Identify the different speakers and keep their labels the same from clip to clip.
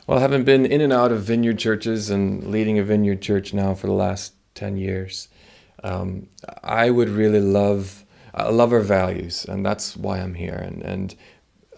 Speaker 1: Well, having been in and out of vineyard churches and leading a vineyard church now for the last 10 years, I would really I love our values, and that's why I'm here, and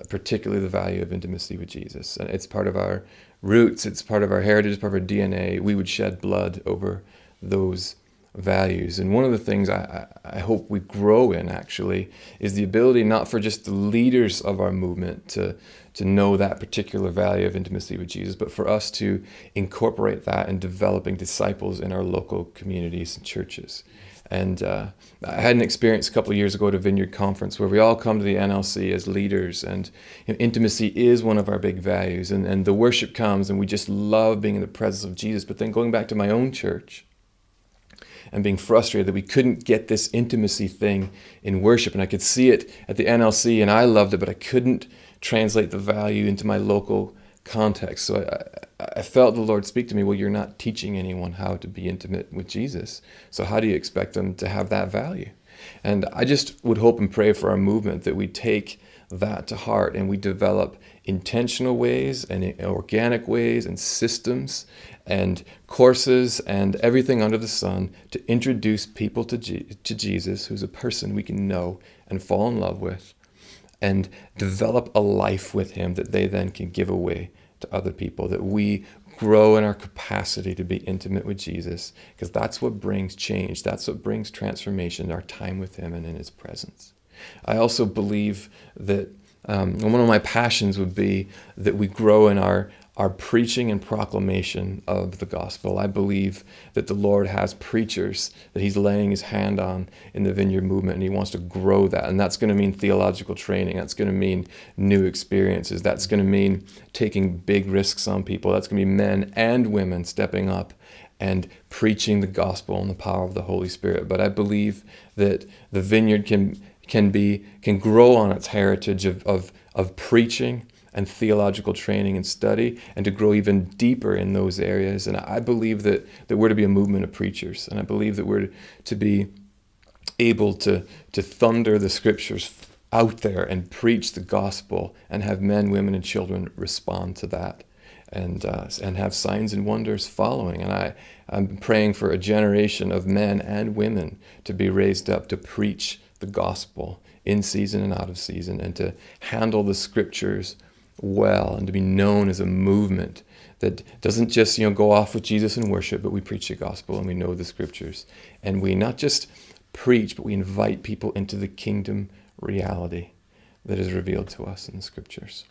Speaker 1: particularly the value of intimacy with Jesus. And it's part of our roots, it's part of our heritage, it's part of our DNA. We would shed blood over those values. And one of the things I hope we grow in actually is the ability not for just the leaders of our movement to know that particular value of intimacy with Jesus, but for us to incorporate that in developing disciples in our local communities and churches. And I had an experience a couple of years ago at a Vineyard conference where we all come to the NLC as leaders, and intimacy is one of our big values. And the worship comes, and we just love being in the presence of Jesus. But then going back to my own church, and being frustrated that we couldn't get this intimacy thing in worship. And I could see it at the NLC, and I loved it, but I couldn't translate the value into my local context. So I felt the Lord speak to me, well, you're not teaching anyone how to be intimate with Jesus. So how do you expect them to have that value? And I just would hope and pray for our movement that we take that to heart and we develop intentional ways and organic ways and systems and courses and everything under the sun to introduce people to Jesus, who's a person we can know and fall in love with, and develop a life with him that they then can give away to other people, that we grow in our capacity to be intimate with Jesus, because that's what brings change. That's what brings transformation, our time with him and in his presence. I also believe that one of my passions would be that we grow in our preaching and proclamation of the gospel. I believe that the Lord has preachers that he's laying his hand on in the Vineyard movement, and he wants to grow that. And that's going to mean theological training. That's going to mean new experiences. That's going to mean taking big risks on people. That's going to be men and women stepping up and preaching the gospel in the power of the Holy Spirit. But I believe that the Vineyard can grow on its heritage of preaching and theological training and study, and to grow even deeper in those areas. And I believe that we're to be a movement of preachers, and I believe that we're to be able to thunder the scriptures out there and preach the gospel and have men, women, and children respond to that, and have signs and wonders following. And I'm praying for a generation of men and women to be raised up to preach the gospel in season and out of season, and to handle the scriptures well, and to be known as a movement that doesn't just go off with Jesus and worship, but we preach the gospel and we know the scriptures, and we not just preach, but we invite people into the kingdom reality that is revealed to us in the scriptures.